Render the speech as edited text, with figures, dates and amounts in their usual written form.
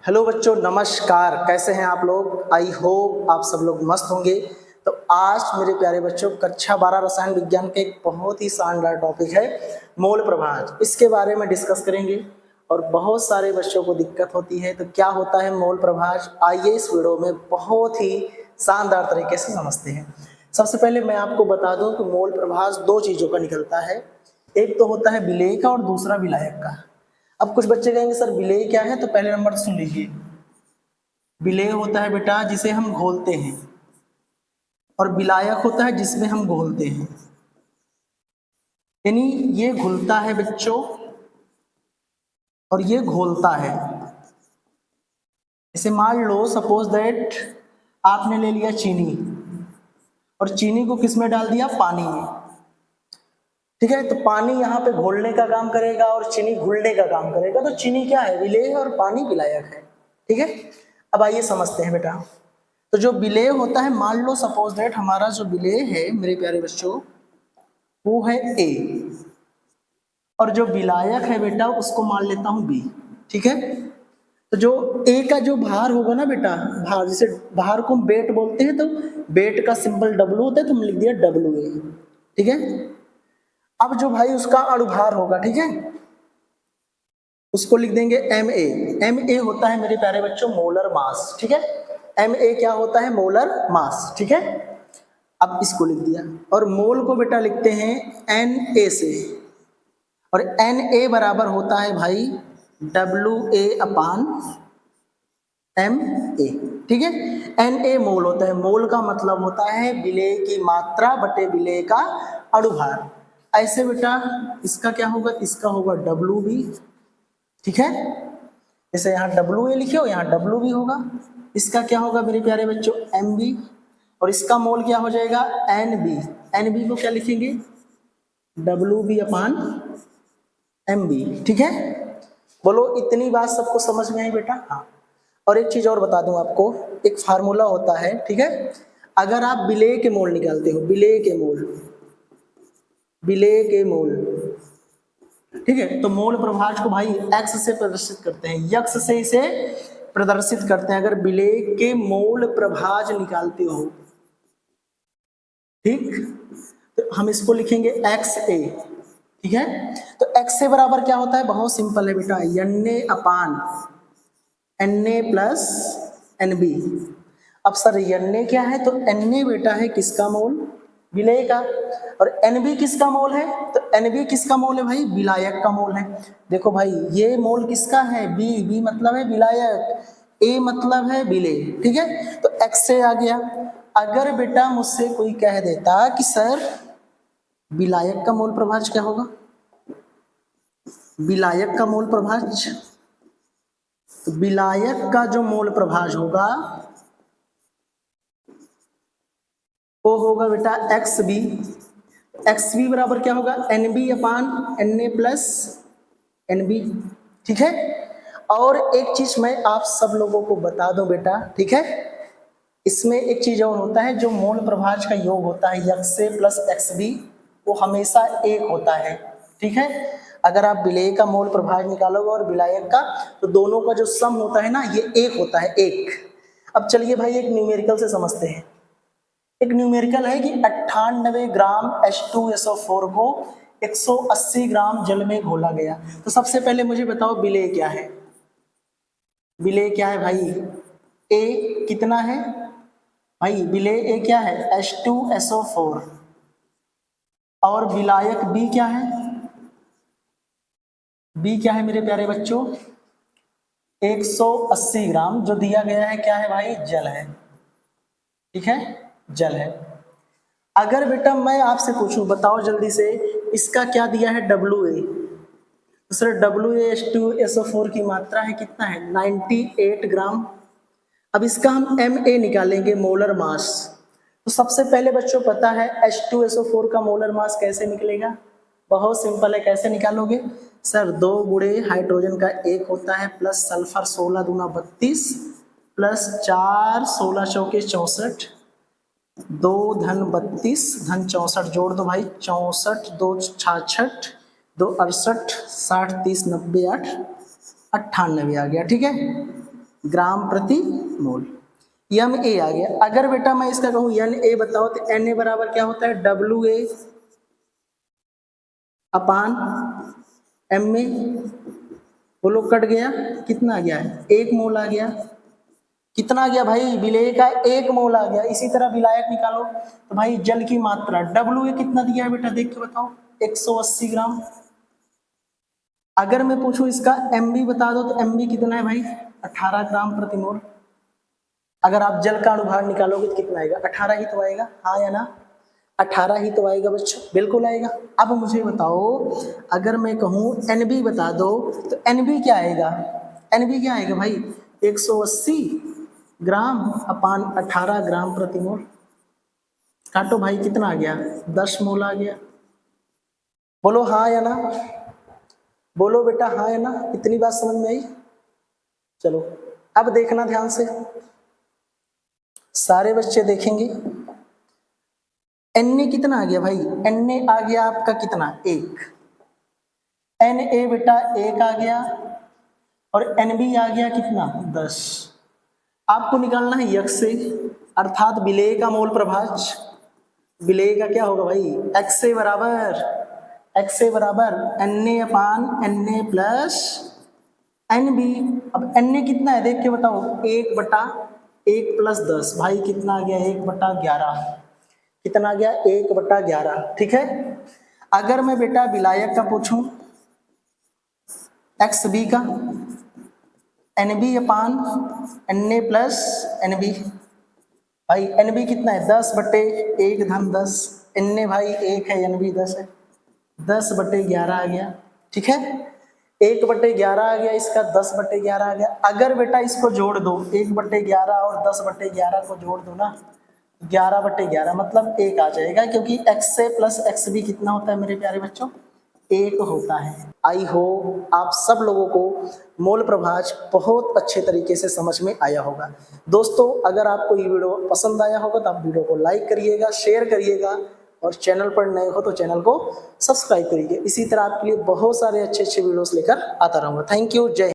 Hello बच्चों, नमस्कार। कैसे हैं आप लोग? आई होप आप सब लोग मस्त होंगे। तो आज मेरे प्यारे बच्चों, कक्षा 12 रसायन विज्ञान के एक बहुत ही शानदार टॉपिक है मोल प्रभाज। इसके बारे में डिस्कस करेंगे और बहुत सारे बच्चों को दिक्कत होती है। तो क्या होता है मोल प्रभाज, आइए इस वीडियो में बहुत ही शानदार तरीके से समझते हैं। सबसे पहले मैं आपको बता दूं कि मोल प्रभाज दो चीज़ों का निकलता है। एक तो होता है विलेय का और दूसरा विलायक का। अब कुछ बच्चे कहेंगे सर विलेय क्या है, तो पहले नंबर सुन लीजिए। विलेय होता है बेटा जिसे हम घोलते हैं, और विलायक होता है जिसमें हम घोलते हैं। यानी ये घुलता है बच्चों और ये घोलता है। जैसे मान लो सपोज दैट आपने ले लिया चीनी और चीनी को किस में डाल दिया, पानी में। ठीक है, तो पानी यहाँ पे घोलने का काम करेगा और चीनी घुलने का काम करेगा। तो चीनी क्या है, विलेय है, और पानी विलायक है। ठीक है, अब आइए समझते हैं बेटा। तो जो विलेय होता है, मान लो सपोज दैट हमारा जो विलेय है मेरे प्यारे बच्चों वो है ए, और जो विलायक है बेटा उसको मान लेता हूं बी। ठीक है, तो जो ए का जो भार होगा ना बेटा, भार, जैसे भार को हम वेट बोलते हैं, तो वेट का सिंबल डब्लू होता है, तो हम लिख दिया डब्लू ए। ठीक है, अब जो भाई उसका अणुभार होगा, ठीक है, उसको लिख देंगे एम ए। एम ए होता है मेरे प्यारे बच्चों मोलर मास। ठीक है, एम ए क्या होता है, मोलर मास। ठीक है, अब इसको लिख दिया, और मोल को बेटा लिखते हैं एन ए से, और एन ए बराबर होता है भाई W A upon M A. ठीक है, एन ए मोल होता है। मोल का मतलब होता है विलेय की मात्रा बटे विलेय का अणुभार। ऐसे बेटा इसका क्या होगा, इसका होगा डब्लू बी। ठीक है, जैसे यहाँ डब्लू ए लिखे हो, यहाँ डब्लू बी होगा। इसका क्या होगा मेरे प्यारे बच्चों, एम बी, और इसका मोल क्या हो जाएगा, एन बी। एन बी को क्या लिखेंगे, डब्लू बी अपान एम बी। ठीक है, बोलो इतनी बात सबको समझ में आई बेटा? हाँ, और एक चीज और बता दूं आपको, एक फार्मूला होता है। ठीक है, अगर आप विलेय के मोल निकालते हो, विलेय के मोल, विलेय के मोल, ठीक है, तो मोल प्रभाज को भाई एक्स से प्रदर्शित करते हैं, यक्स से इसे प्रदर्शित करते हैं। अगर विलेय के मोल प्रभाज निकालते हो, ठीक, तो हम इसको लिखेंगे एक्स ए। ठीक है, तो एक्स ए बराबर क्या होता है, बहुत सिंपल है बेटा, N A upon N A plus N B. अब सर एन ए क्या है, तो एन ए बेटा है किसका मोल, विलेय का, और एन बी किसका मोल है, तो एन बी किसका मोल है भाई, विलायक का मोल है। देखो भाई ये मोल किसका है, बी, बी मतलब है विलायक, ए मतलब है विलेय। ठीक है, तो एक्स से आ गया। अगर बेटा मुझसे कोई कह देता कि सर विलायक का मोल प्रभाज क्या होगा, विलायक का मोल प्रभाज, तो विलायक का जो मोल प्रभाज होगा वो होगा बेटा एक्स बी। एक्स बी बराबर क्या होगा, N B upon N A plus N B. ठीक है, और एक चीज मैं आप सब लोगों को बता दूं बेटा, ठीक है, इसमें एक चीज और होता है, जो मोल प्रभाज का योग होता है एक्स ए प्लस एक्स बी, वो हमेशा एक होता है। ठीक है, अगर आप विलेय का मोल प्रभाज निकालोगे और विलायक का, तो दोनों का जो सम होता है ना, ये एक होता है, एक। अब चलिए भाई एक न्यूमेरिकल से समझते हैं। एक न्यूमेरिकल है कि 98 ग्राम H2SO4 को 180 ग्राम जल में घोला गया। तो सबसे पहले मुझे बताओ विलेय क्या है, विलेय क्या है भाई, ए कितना है भाई, विलेय ए क्या है, H2SO4, और विलायक बी क्या है, बी क्या है मेरे प्यारे बच्चों, 180 ग्राम, जो दिया गया है क्या है भाई, जल है। ठीक है, जल है। अगर बेटा मैं आपसे पूछूं, बताओ जल्दी से, इसका क्या दिया है, डब्लू ए, तो सर डब्लू ए H2SO4 की मात्रा है कितना है, 98 ग्राम। अब इसका हम एम ए निकालेंगे, मोलर मास। तो सबसे पहले बच्चों पता है H2SO4 का मोलर मास कैसे निकलेगा, बहुत सिंपल है। कैसे निकालोगे सर, 2 गुणे हाइड्रोजन का 1 होता है, प्लस सल्फर 16 दूना 32, प्लस 4 16 चौके 64, 2 धन 32 धन 64, जोड़ दो भाई, 64 2 66 2 68 60 30 90 8 98 आ गया। ठीक है, ग्राम प्रति मोल। एम ए आ गया। अगर बेटा मैं इसका कहूँ एन ए बताओ तो एन ए बराबर क्या होता है, W A upon M A. बोलो कट गया, कितना आ गया है, 1 मोल आ गया। कितना आ गया भाई, विलेय का 1 मोल आ गया। इसी तरह विलायक निकालो तो भाई जल की मात्रा डब्ल्यू ए कितना दिया है बेटा, देख के बताओ, 180 ग्राम। अगर मैं पूछूं इसका एम बी बता दो तो एम बी कितना है भाई, 18 ग्राम प्रति मोल। अगर आप जल का अणुभार निकालोगे तो कितना आएगा, 18 ही तो आएगा, हाँ या ना, 18 ही तो आएगा बच्चों, बिल्कुल आएगा। अब मुझे बताओ, अगर मैं कहूँ एनबी बता दो तो एनबी क्या आएगा, एनबी क्या आएगा भाई, 180 ग्राम अपान 18 ग्राम प्रति मोल। काटो भाई, कितना आ गया, 10 मोल आ गया। बोलो हाँ या ना, बोलो बेटा हाँ या ना, इतनी बात समझ में आई। चलो अब देखना ध्यान से, सारे बच्चे देखेंगे। एन ए कितना आ गया भाई, एन ए आ गया आपका कितना, 1। एन ए बेटा 1 आ गया और एन बी आ गया कितना, 10। आपको निकालना है यक्स से, अर्थात विलेय का मोल प्रभाज। विलेय का क्या होगा भाई, एक्स से बराबर, एक्स से बराबर N A upon N A plus N B. अब एन ए कितना है देख के बताओ, 1/1 प्लस 10 भाई कितना आ गया, 1/11। कितना आ गया, 1/11। ठीक है। अगर मैं बेटा विलायक का पूछूं, एक्स बी का, N B upon N A plus N B. भाई एन बी कितना है, 10/1 धन 10। एन ए भाई 1 है, एन बी 10 है, 10/11 आ गया। ठीक है, 1/11 आ गया इसका, 10/11 आ गया। अगर बेटा इसको जोड़ दो, 1/11 और 10/11 को जोड़ दो ना, 11/11 मतलब 1 आ जाएगा, क्योंकि x से प्लस एक्स भी कितना होता है मेरे प्यारे बच्चों, 1 होता है। आई होप आप सब लोगों को मोल प्रभाज बहुत अच्छे तरीके से समझ में आया होगा। दोस्तों अगर आपको ये वीडियो पसंद आया होगा तो आप वीडियो को लाइक करिएगा, शेयर करिएगा, और चैनल पर नए हो तो चैनल को सब्सक्राइब करिए। इसी तरह आपके लिए बहुत सारे अच्छे अच्छे वीडियोस लेकर आता रहूँगा। थैंक यू, जय।